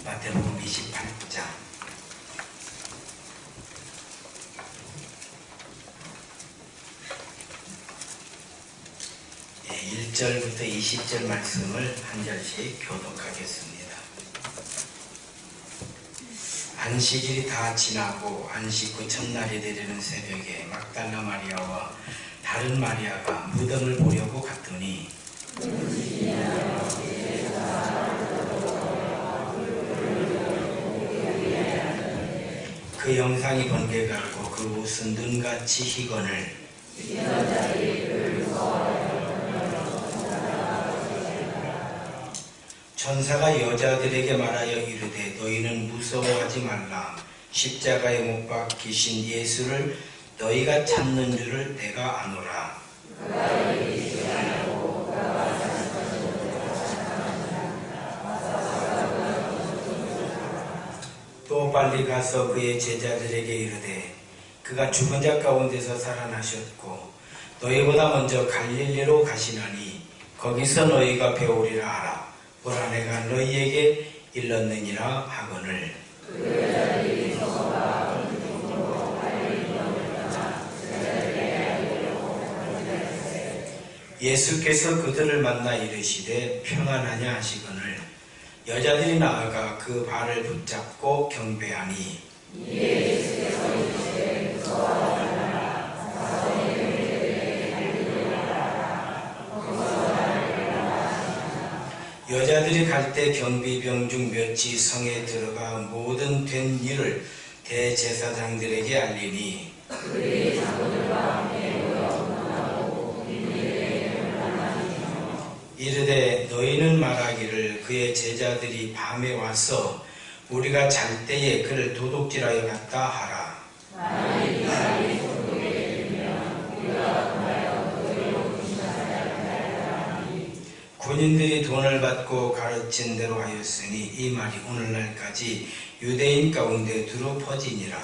마태복음 28장 1절부터 20절 말씀을 한 절씩 교독하겠습니다. 안식일이 다 지나고 안식 후 첫날이 되려는 새벽에 막달라 마리아와 다른 마리아가 무덤을 보려고 갔더니 그 형상이 번개같고 그 옷은 눈같이 희건을 천사가 여자들에게 말하여 이르되 너희는 무서워하지 말라. 십자가에 못 박히신 예수를 너희가 찾는 줄을 내가 아노라. 또 빨리 가서 그의 제자들에게 이르되 그가 죽은 자 가운데서 살아나셨고 너희보다 먼저 갈릴리로 가시나니 거기서 너희가 배우리라 하라. 보라 내가 너희에게 일렀느니라 하거늘. 예수께서 그들을 만나 이르시되 평안하냐 하시거늘 여자들이 나아가 그 발을 붙잡고 경배하니 여자들이 갈 때 경비병 중 몇이 성에 들어가 모든 된 일을 대제사장들에게 알리니 이르되 너희는 말하기를 그의 제자들이 밤에 와서 우리가 잘 때에 그를 도둑질하여 갔다 하라. 군인들이 돈을 받고 가르친 대로 하였으니 이 말이 오늘날까지 유대인 가운데 두루 퍼지니라.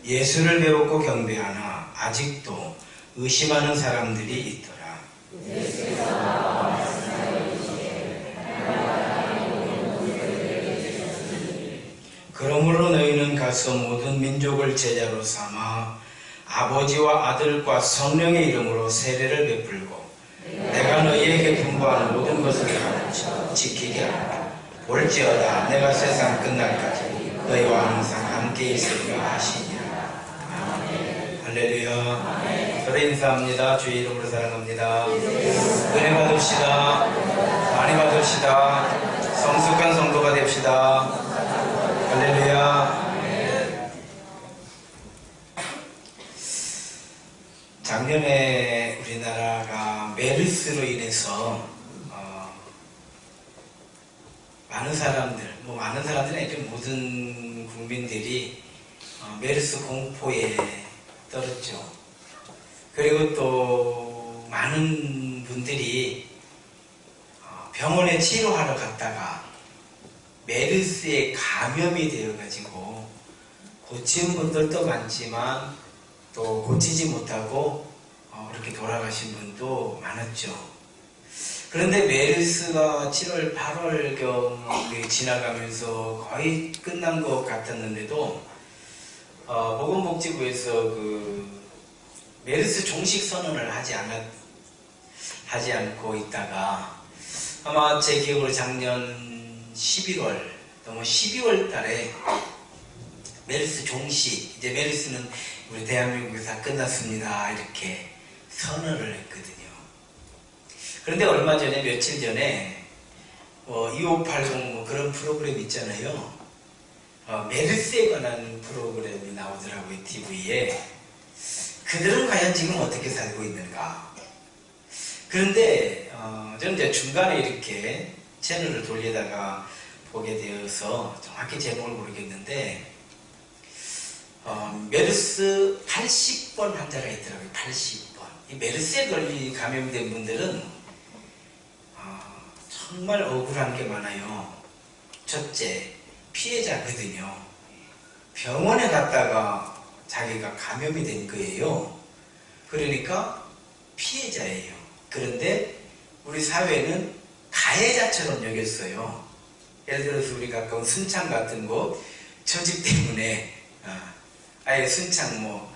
예수를 배웠고 경배하나 아직도 의심하는 사람들이 있더라. 그러므로 너희는 가서 모든 민족을 제자로 삼아 아버지와 아들과 성령의 이름으로 세례를 베풀고 내가 너희에게 분부하는 모든 것을 가르쳐 지키게 하라. 볼지어다 내가 세상 끝날까지 너희와 항상 함께 있으리라 하시니라. 아멘. 할렐루야. 서로 인사합니다. 주의 이름으로 사랑합니다. 은혜 받읍시다. 많이 받읍시다. 성숙한 성도가 됩시다. 할렐루야. 작년에 우리나라가 메르스로 인해서 많은 사람들이 아니라 모든 국민들이 메르스 공포에 떨었죠. 그리고 또 많은 분들이 병원에 치료하러 갔다가 메르스에 감염이 되어가지고 고친 분들도 많지만 또 고치지 못하고 이렇게 돌아가신 분도 많았죠. 그런데 메르스가 7월, 8월경 지나가면서 거의 끝난 것 같았는데도 보건복지부에서 그 메르스 종식 선언을 하지 않고 있다가 아마 제 기억으로 작년 11월, 너무 12월 달에 메르스 종식, 이제 메르스는 우리 대한민국에서 다 끝났습니다. 이렇게 선언을 했거든요. 그런데 얼마 전에, 며칠 전에 2580 그런 프로그램 있잖아요. 메르스에 관한 프로그램이 나오더라고요. TV에. 그들은 과연 지금 어떻게 살고 있는가. 그런데 저는 이제 중간에 이렇게 채널을 돌리다가 보게 되어서 정확히 제목을 모르겠는데 메르스 80번 환자가 있더라고요. 80번. 이 메르스에 감염된 분들은 정말 억울한 게 많아요. 첫째, 피해자거든요. 병원에 갔다가 자기가 감염이 된 거예요. 그러니까 피해자예요. 그 그런데 우리 사회는 가해자처럼 여겼어요. 예를 들어서 우리 가까운 순창 같은 곳 조직 때문에 아예 순창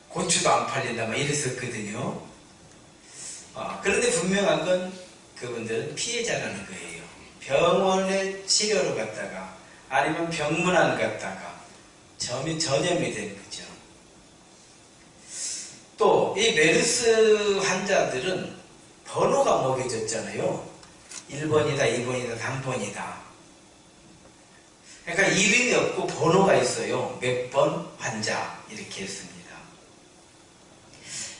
고추도 안 팔린다 막 이랬었거든요. 그런데 분명한 건 그분들은 피해자라는 거예요. 병원에 치료를 갔다가 아니면 병문안 갔다가 전염이 된 거죠. 또 이 메르스 환자들은 번호가 먹여졌잖아요. 1번이다, 2번이다, 3번이다. 그러니까 이름이 없고 번호가 있어요. 몇 번 환자 이렇게 했습니다.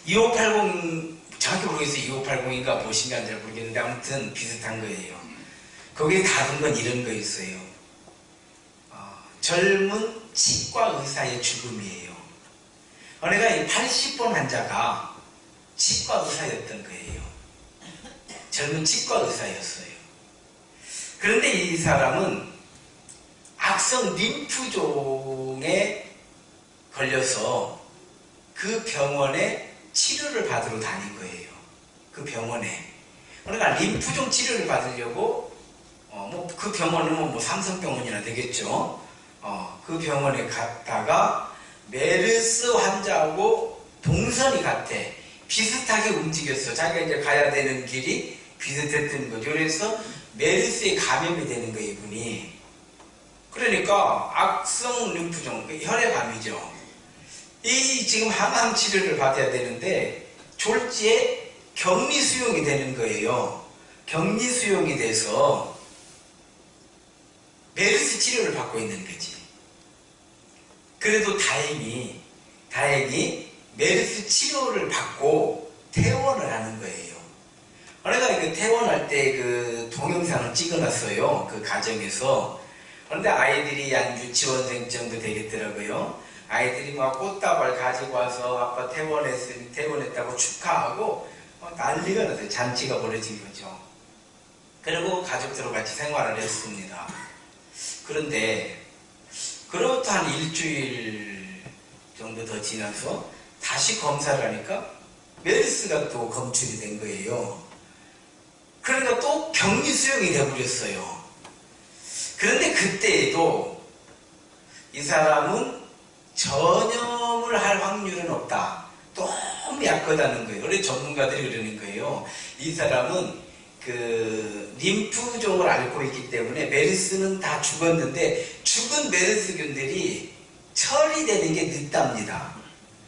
2580 정확히 모르겠어요. 2580인가 무엇인가 잘 모르겠는데 아무튼 비슷한 거예요. 거기에 다른 건 이런 거 있어요. 젊은 치과 의사의 죽음이에요. 그러니까 이 80번 환자가 치과 의사였던 거예요. 젊은 치과 의사였어요. 그런데 이 사람은 악성 림프종에 걸려서 그 병원에 치료를 받으러 다닌 거예요. 그 병원에. 그러니까 림프종 치료를 받으려고 그 병원은 삼성병원이나 되겠죠. 그 병원에 갔다가 메르스 환자하고 동선이 같아. 비슷하게 움직였어. 자기가 이제 가야 되는 길이 비슷했던 거죠. 그래서 메르스에 감염이 되는 거예요, 이분이. 그러니까 악성 림프종, 혈액암이죠. 이 지금 항암 치료를 받아야 되는데 졸지에 격리 수용이 되는 거예요. 격리 수용이 돼서 메르스 치료를 받고 있는 거지. 그래도 다행히 메르스 치료를 받고 퇴원을 하는 거예요. 그러니까 그 퇴원할 때 그 동영상을 찍어놨어요. 그 가정에서. 그런데 아이들이 한 유치원생 정도 되겠더라고요. 아이들이 막 꽃다발 가지고 와서 아빠 퇴원했다고 축하하고 난리가 났어요. 잔치가 벌어진 거죠. 그리고 가족들과 같이 생활을 했습니다. 그런데 그로부터 한 일주일 정도 더 지나서 다시 검사를 하니까 메르스가 또 검출이 된 거예요. 그러니까 또 격리 수용이 돼버렸어요. 그런데 그때에도 이 사람은 전염을 할 확률은 없다. 너무 약하다는 거예요. 그래서 전문가들이 그러는 거예요. 이 사람은 그 림프종을 앓고 있기 때문에 메르스는 다 죽었는데 죽은 메르스균들이 처리되는 게 늦답니다.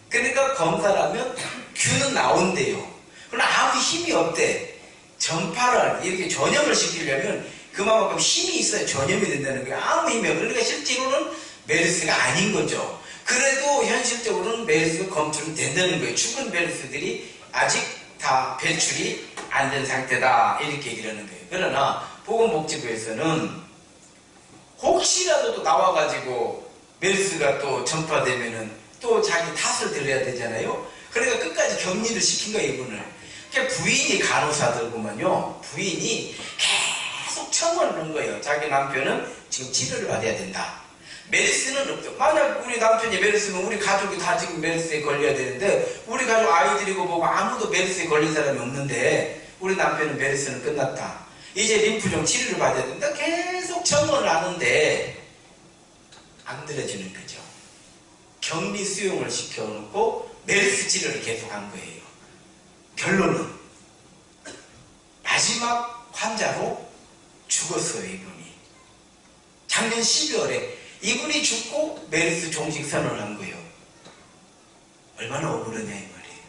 그러니까 검사를 하면 균은 나온대요. 그러나 아무 힘이 없대. 전파를 이렇게 전염을 시키려면 그만큼 힘이 있어야 전염이 된다는 거예요. 아무 힘이 없어요. 그러니까 실제로는 메르스가 아닌 거죠. 그래도 현실적으로는 메르스가 검출은 된다는 거예요. 죽은 메르스들이 아직 다 배출이 안 된 상태다 이렇게 얘기를 하는 거예요. 그러나 보건복지부에서는 혹시라도 또 나와가지고 메르스가 또 전파되면은 또 자기 탓을 들어야 되잖아요. 그러니까 끝까지 격리를 시킨 거예요, 이분을. 그러니까 부인이 간호사들구만요. 부인이 계속 청원을 한 거예요. 자기 남편은 지금 치료를 받아야 된다. 메르스는 없죠. 만약 우리 남편이 메르스면 우리 가족이 다 지금 메르스에 걸려야 되는데 우리 가족 아이들이고 뭐고 아무도 메르스에 걸린 사람이 없는데 우리 남편은 메르스는 끝났다. 이제 림프종 치료를 받아야 된다. 계속 청원을 하는데 안 들어주는 거죠. 격리 수용을 시켜놓고 메르스 치료를 계속한 거예요. 결론은 마지막 환자로 죽었어요, 이분이. 작년 12월에 이분이 죽고 메르스 종식 선언을 한 거예요. 얼마나 억울하냐 이 말이에요.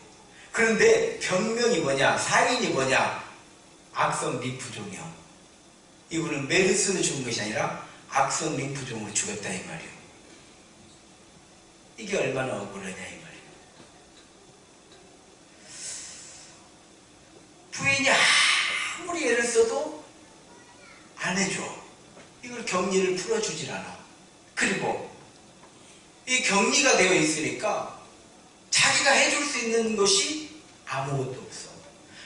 그런데 병명이 뭐냐, 사인이 뭐냐, 악성 림프종이요. 이분은 메르스로 죽은 것이 아니라 악성 림프종으로 죽었다 이 말이에요. 이게 얼마나 억울하냐 이 말이에요. 부인이 아무리 애를 써도 안 해줘. 이걸 격리를 풀어주질 않아. 그리고 이 격리가 되어 있으니까 자기가 해줄 수 있는 것이 아무것도 없어.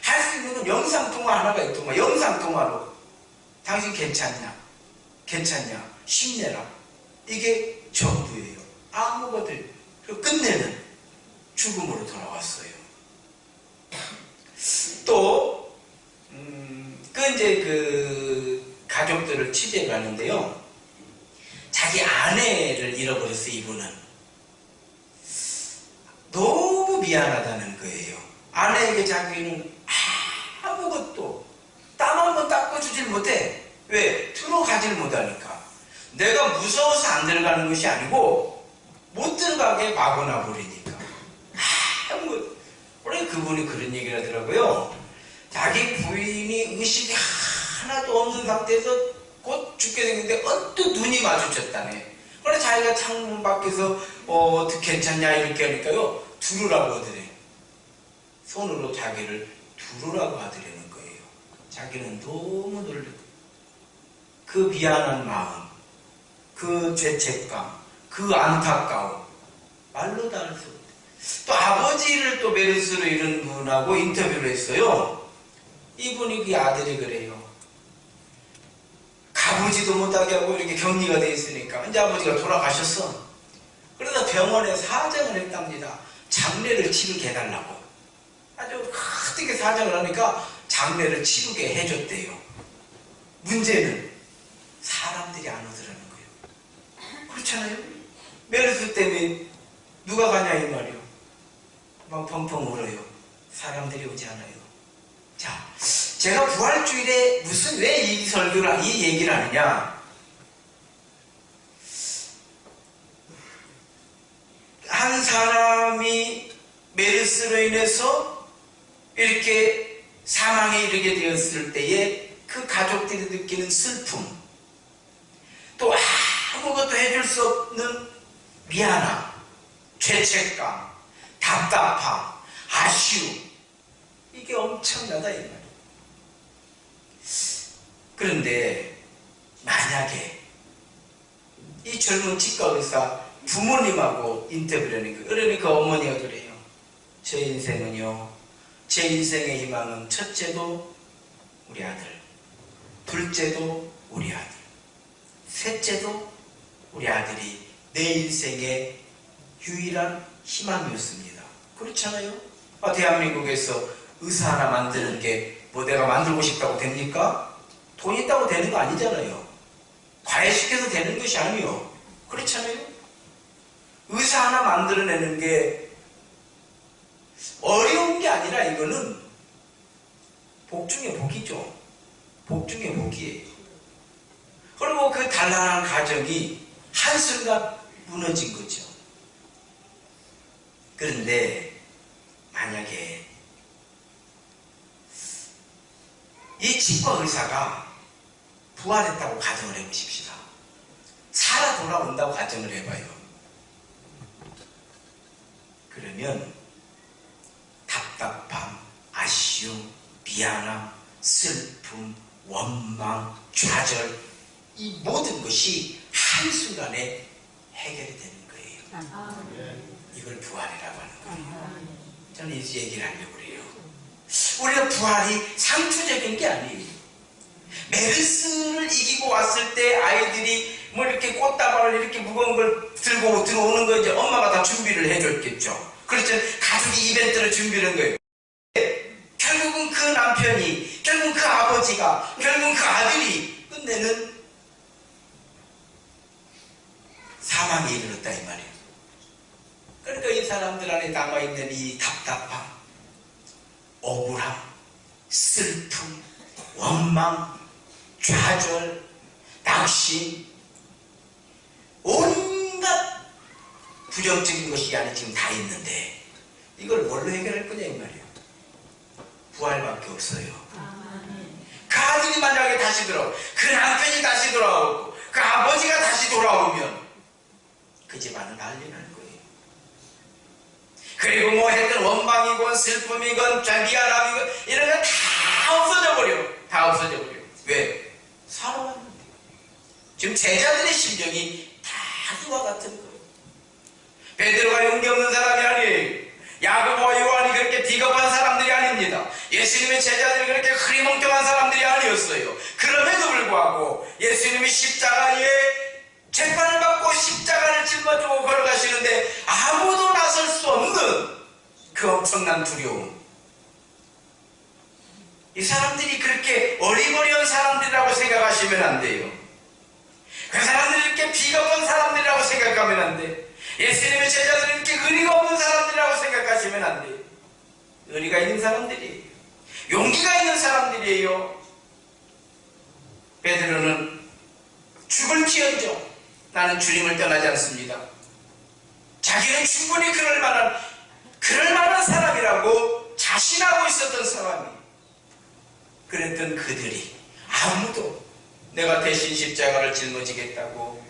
할 수 있는 건 영상통화 하나가 있더만. 영상통화로 당신 괜찮냐? 괜찮냐? 힘내라. 이게 전부예요. 아무것도. 그리고 끝내는 죽음으로 돌아왔어요. 또 이제 그 가족들을 취재를 하는데요. 자기 아내를 잃어버렸어요. 이분은 너무 미안하다는 거예요. 아내에게 자기는 아무것도 땀 한 번 닦아주질 못해. 왜? 들어가질 못하니까. 내가 무서워서 안 들어가는 것이 아니고 못 들어가게 막아놔 버리니까. 원래 그분이 그런 얘기를 하더라고요. 자기 부인이 의식이 하나도 없는 상태에서 곧 죽게 됐는데 언뜻 눈이 마주쳤다네. 그래 자기가 창문 밖에서 어떻게 괜찮냐 이렇게 하니까요. 두르라고 하더래. 손으로 자기를 두르라고 하더라는 거예요. 자기는 너무 놀랐고 그 미안한 마음, 그 죄책감, 그 안타까움 말로 다 할 수 없대. 또 아버지를 또 메르스로 잃은 분하고 인터뷰를 했어요. 이분이 그 아들이 그래요. 가보지도 못하게 하고 이렇게 격리가 돼 있으니까 이제 아버지가 돌아가셨어. 그러다 병원에 사정을 했답니다. 장례를 치르게 해달라고. 아주 크게 사정을 하니까 장례를 치르게 해줬대요. 문제는 사람들이 안 오더라는 거예요. 그렇잖아요. 메르스 때문에 누가 가냐 이 말이요. 막 펑펑 울어요. 사람들이 오지 않아요. 자, 제가 부활주일에 왜 이 설교를, 이 얘기를 하느냐. 한 사람이 메르스로 인해서 이렇게 사망에 이르게 되었을 때에 그 가족들이 느끼는 슬픔, 또 아무것도 해줄 수 없는 미안함, 죄책감, 답답함, 아쉬움, 이게 엄청나다 이 말이에요. 그런데 만약에 이 젊은 치과 의사 부모님하고 인터뷰를 하니까 그러니까 어머니가 그래요. 제 인생은요, 제 인생의 희망은 첫째도 우리 아들, 둘째도 우리 아들, 셋째도 우리 아들이 내 인생의 유일한 희망이었습니다. 그렇잖아요. 대한민국에서 의사 하나 만드는 게 뭐 내가 만들고 싶다고 됩니까? 돈 있다고 되는 거 아니잖아요. 과외시켜서 되는 것이 아니요. 그렇잖아요. 의사 하나 만들어내는 게 어려운 게 아니라 이거는 복 중에 복이죠. 복 중에 복이에요. 그리고 그 단란한 가정이 한순간 무너진 거죠. 그런데 만약에 이 치과 의사가 부활했다고 가정을 해보십시다. 살아 돌아온다고 가정을 해봐요. 그러면 답답함, 아쉬움, 미안함, 슬픔, 원망, 좌절, 이 모든 것이 한순간에 해결이 되는 거예요. 이걸 부활이라고 하는 거예요. 저는 이 얘기를 하려고 그래요. 우리가 부활이 상투적인 게 아니에요. 메르스를 이기고 왔을 때 아이들이 뭐 이렇게 꽃다발을 이렇게 무거운 걸 들고 들어오는 거 이제 엄마가 다 준비를 해줬겠죠. 그렇죠. 가족이 이벤트를 준비를 한 거예요. 결국은 그 남편이, 결국은 그 아버지가, 결국은 그 아들이 끝내는 사망에 이르렀다 이 말이에요. 그러니까 이 사람들 안에 남아있는 이 답답함, 억울함, 슬픔, 원망, 좌절, 낙심, 온갖 부정적인 것이 이 안에 지금 다 있는데 이걸 뭘로 해결할 거냐 이 말이에요. 부활밖에 없어요. 그 아들이 만약에 다시 돌아오고, 그 남편이 다시 돌아오고, 그 아버지가 다시 돌아오면 그 집안은 난리 날 거예요. 그리고 뭐 했든 원망이건 슬픔이건 미안함이건 이런 거 다 없어져 버려. 다 없어져 버려. 왜? 살아왔는데. 지금 제자들의 심정이 다 그와 같은 거예요. 베드로가 용기 없는 사람이 아니에요. 야고보와 요한이 그렇게 비겁한 사람들이 아닙니다. 예수님의 제자들이 그렇게 흐리멍텅한 사람들이 아니었어요. 그럼에도 불구하고 예수님이 십자가에 재판을 받고 십자가를 짊어지고 걸어가시는데 아무도 나설 수 없는 그 엄청난 두려움. 이 사람들이 그렇게 어리버리한 사람들이라고 생각하시면 안 돼요. 그 사람들이 이렇게 비겁한 사람들이라고 생각하면 안 돼. 예수님의 제자들이 이렇게 의리가 없는 사람들이라고 생각하시면 안 돼. 의리가 있는 사람들이에요. 용기가 있는 사람들이에요. 베드로는 죽을지언정 나는 주님을 떠나지 않습니다. 자기는 충분히 그럴 만한 사람이라고 자신하고 있었던 사람이. 그랬던 그들이 아무도 내가 대신 십자가를 짊어지겠다고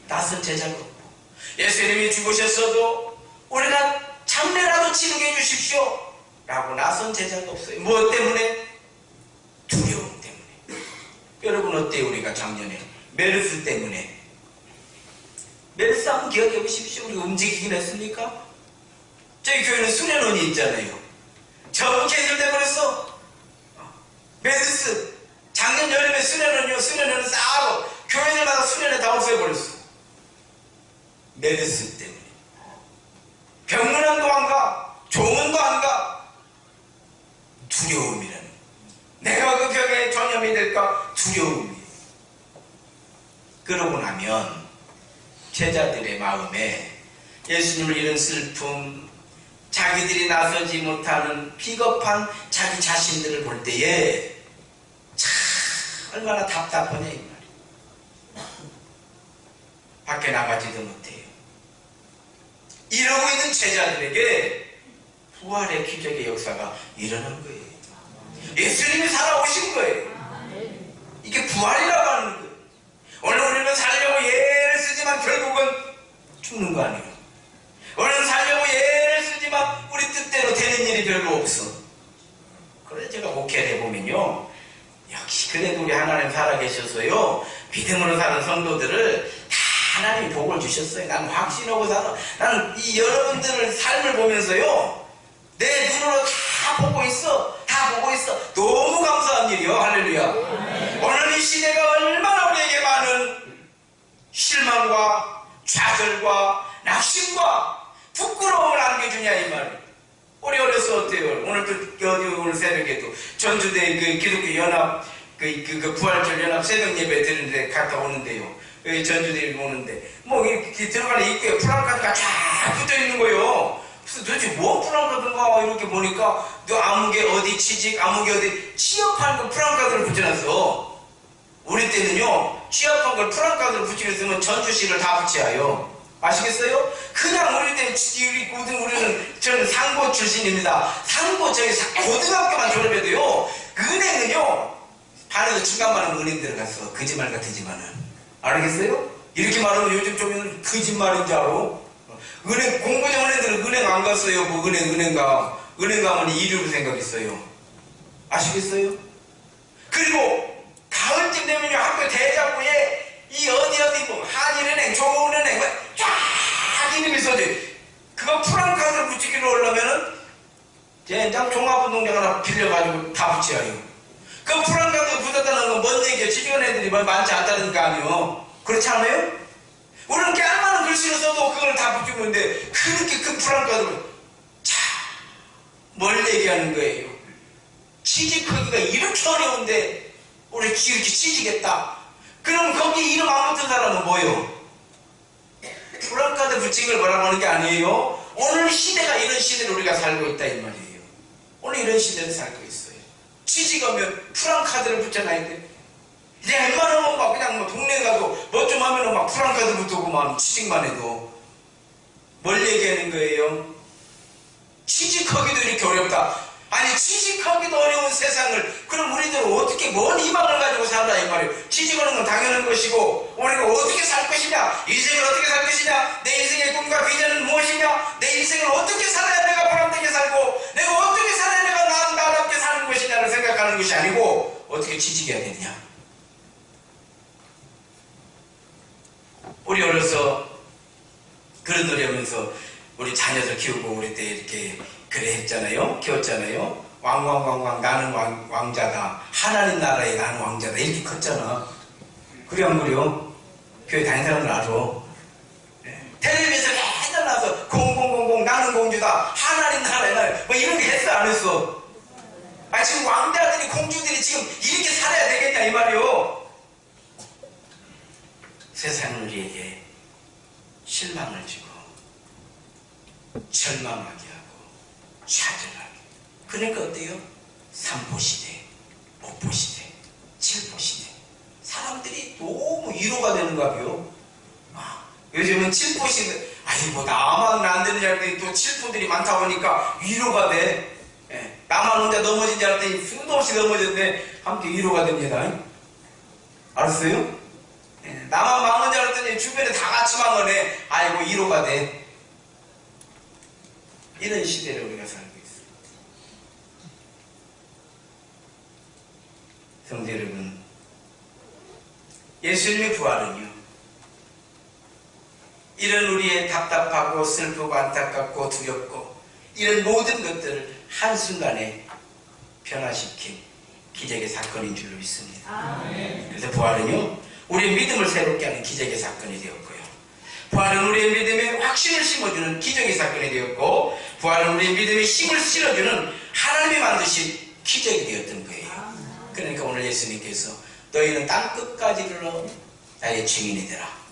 나선 제자가 없고, 예수님이 죽으셨어도 우리가 장례라도 치르게 해주십시오 라고 나선 제자가 없어요. 무엇 때문에? 두려움 때문에. 여러분 어때요? 우리가 작년에 메르스 때문에, 메르스 한번 기억해 보십시오. 우리가 움직이긴 했습니까? 저희 교회는 수련원이 있잖아요. 전부 개설돼 버렸어. 메르스 작년 여름에 수련원은 싸고 교회들마다 수련회 다 없애버렸어. 메르스 때문에. 병문안도 안 가, 조문도 안 가. 두려움이라는, 내가 그 병에 전염이 될까 두려움이. 그러고 나면 제자들의 마음에 예수님을 잃은 슬픔, 자기들이 나서지 못하는 비겁한 자기 자신들을 볼 때에 참 얼마나 답답하냐 이 말이에요. 밖에 나가지도 못해요. 이러고 있는 제자들에게 부활의 기적의 역사가 일어난 거예요. 예수님이 살아오신 거예요. 이게 부활이라고 하는 거예요. 오늘 우리는 살려고 예를 쓰지만 결국은 죽는 거 아니에요. 오늘 살려고 예를 쓰지만 우리 뜻대로 되는 일이 별로 없어. 그래서 제가 목회를 해보면요, 역시 그래도 우리 하나님 살아계셔서요, 믿음으로 사는 성도들을 다 하나님이 복을 주셨어요. 나는 확신하고 살아. 나는 이 여러분들의 삶을 보면서요, 내 눈으로 다 보고 있어. 다 보고 있어. 너무 감사한 일이요. 할렐루야. 오늘 이 시대가 얼마나 우리에게 많은 실망과 좌절과 낙심과 부끄러움을 안겨주냐 이 말이에요. 우리 어려서 어때요? 오늘 새벽에도 전주대 그 기독교 연합 그 부활절 연합 새벽 예배 드는데 갔다 오는데요. 전주대 오는데 뭐 이렇게 들어가는 입구에 프랑카드가 쫙 붙어 있는 거예요. 그래서 도대체 뭐 프랑카드인가 이렇게 보니까 너 아무개 어디 취직, 아무개 어디 취업한 거 프랑카드를 붙여놨어. 우리 때는요, 취업한 걸 프랑카드를 붙이겠으면 전주시를 다 붙여요. 아시겠어요? 그냥 우리 때 저는 상고 출신입니다. 상고 저희 고등학교만 졸업해도요, 은행은요 반에서 중간 많은 은행 들어갔어. 거짓말 같으지만은. 알겠어요? 이렇게 말하면 요즘 좀 거짓말인 줄 알아. 은행 공부 잘하는 애들은 은행 안 갔어요. 뭐 은행 가면 이류로 생각했어요. 아시겠어요? 그리고 가을쯤 되면요, 학교 대자부에 이 어디 뭐 한일은행, 조은은행 쫙 이름이 써져. 그거 프랑카드를 붙이기로 하려면은 젠장 종합운동장 하나 빌려가지고 다 붙여요. 그 프랑카드 붙였다는 건 뭔 얘기예요? 지지원 애들이 많지 않다는 거 아니에요? 그렇지 않아요? 우리는 깨알만한 글씨를 써도 그걸 다 붙이는데 그렇게 큰 프랑카드를 뭘 얘기하는 거예요? 취직하기가 이렇게 어려운데 우리 이렇게 취직했다. 그럼 거기 이름 안 붙은 사람은 뭐예요? 프랑카드 붙인 걸 뭐라고 하는 게 아니에요. 오늘 시대가 이런 시대를 우리가 살고 있다 이 말이에요. 오늘 이런 시대를 살고 있어요. 취직하면 프랑카드를 붙여놔야 돼. 이제 웬만하면 막 그냥 뭐 동네 가도 뭐 좀 하면은 막 프랑카드 붙고만 취직만 해도. 뭘 얘기하는 거예요? 취직하기도 이렇게 어렵다. 아니 취직하기도 어려운 세상을 그럼 우리들은 어떻게 뭔 희망을 가지고 살아 이 말이에요. 취직하는 건 당연한 것이고 우리가 어떻게 살 것이냐, 인생을 어떻게 살 것이냐, 내 인생의 꿈과 비전은 무엇이냐, 내 인생을 어떻게 살아야 내가 보람되게 살고 내가 어떻게 살아야 내가 나답게 사는 것이냐를 생각하는 것이 아니고 어떻게 취직해야 되느냐. 우리 어려서 그런 노래 하면서 우리 자녀들 키우고 우리 때 이렇게 그래 했잖아요. 키웠잖아요. 왕왕왕왕 나는 왕자다. 하나님 나라에 나는 왕자다. 이렇게 컸잖아. 그래 안 그래요? 교회 다니는 사람들 알아. 텔레비전에 맨날 나와서 0000 나는 공주다. 하나님 나라에 나는 뭐 이런 게 했어 안 했어? 아 지금 왕자들이 공주들이 지금 이렇게 살아야 되겠냐 이 말이요. 세상은 우리에게 실망을 주고 절망하게 하고 좌절하게. 그러니까 어때요? 3포시대, 5포시대, 7포시대 사람들이 너무 위로가 되는가 봐요. 요즘은 7포시대, 아니 뭐 나만 안 되는 줄 알았더니 또 7포들이 많다 보니까 위로가 돼. 예, 나만 혼자 넘어진 줄 알았더니 수도 없이 넘어졌는데 함께 위로가 됩니다. 알았어요? 예, 나만 망한 줄 알았더니 주변에 다 같이 망하네. 아이고 위로가 돼. 이런 시대를 우리가 살고 있어요. 성도 여러분, 예수님의 부활은요, 이런 우리의 답답하고 슬프고 안타깝고 두렵고 이런 모든 것들을 한순간에 변화시킨 기적의 사건인 줄로 믿습니다. 그래서 부활은요, 우리의 믿음을 새롭게 하는 기적의 사건이 되었고요, 부활은 우리의 믿음에 확신을 심어주는 기적의 사건이 되었고, 부활은 우리의 믿음에 힘을 실어주는 하나님이 만드신 기적이 되었던 거예요. 그러니까 오늘 예수님께서 너희는 땅끝까지 이르러 나의 증인이 되라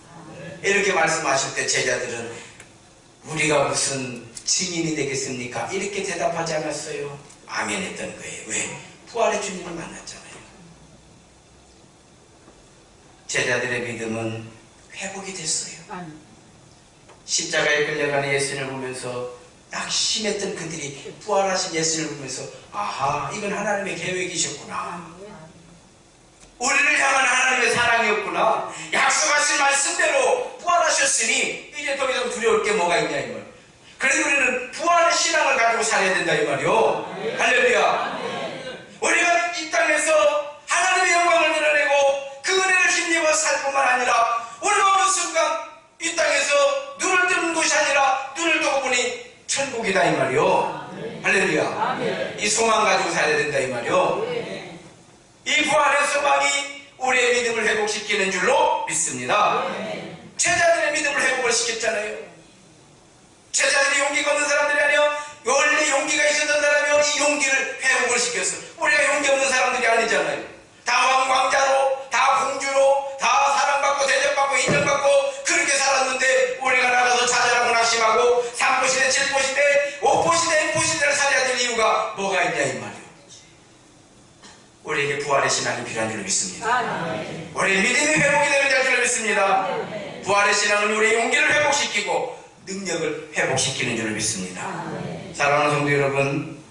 이렇게 말씀하실 때 제자들은 우리가 무슨 증인이 되겠습니까? 이렇게 대답하지 않았어요. 아멘 했던 거예요. 왜? 부활의 주님을 만났잖아요. 제자들의 믿음은 회복이 됐어요. 십자가에 끌려가는 예수님을 보면서 낙심했던 그들이 부활하신 예수님을 보면서 아하, 이건 하나님의 계획이셨구나. 우리를 향한 하나님의 사랑이었구나. 약속하신 말씀대로 부활하셨으니 이제 더 이상 두려울 게 뭐가 있냐 이 말. 그래서 우리는 부활의 신앙을 가지고 살아야 된다 이 말이요. 할렐루야. 우리가 이 땅에서 하나님의 영광을 드러내고 그 은혜를 힘입어 살 뿐만 아니라 우리가 어느 순간 이 땅에서 눈을 뜨는 곳이 아니라 눈을 뜨고 보니 천국이다 이 말이요. 할렐루야. 이 소망 가지고 살아야 된다 이 말이요. 이 부활의 소망이 우리의 믿음을 회복시키는 줄로 믿습니다. 제자들의 믿음을 회복을 시켰잖아요. 제자들이 용기가 없는 사람들이 아니라 원래 용기가 있었던 사람이 이 용기를 회복을 시켰어. 우리가 용기 없는 사람들이 아니잖아요. 다 왕자로, 다 공주로, 다 사랑받고 대접받고 인정받고 그렇게 살았는데 우리가 나가서 좌절하고 낙심하고 3포시대, 7포시대, 5포시대, 6포시대를 살아야 될 이유가 뭐가 있냐 이 말이에요. 우리에게 부활의 신앙이 필요한 줄로 믿습니다. 우리의 믿음이 회복이 되는 줄로 믿습니다. 부활의 신앙은 우리의 용기를 회복시키고 능력을 회복시키는 줄로 믿습니다. 사랑하는 성도 여러분,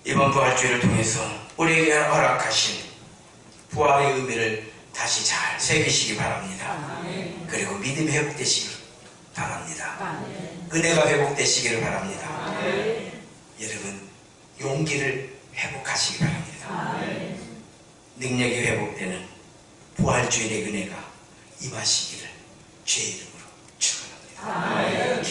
이번 부활주의를 통해서 우리에게 허락하신 부활의 의미를 다시 잘 새기시기 바랍니다. 그리고 믿음이 회복되시길 바랍니다. 은혜가 회복되시기를 바랍니다. 여러분, 용기를 회복하시기 바랍니다. 능력이 회복되는 부활주일의 은혜가 임하시기를 주의 이름으로 축원합니다.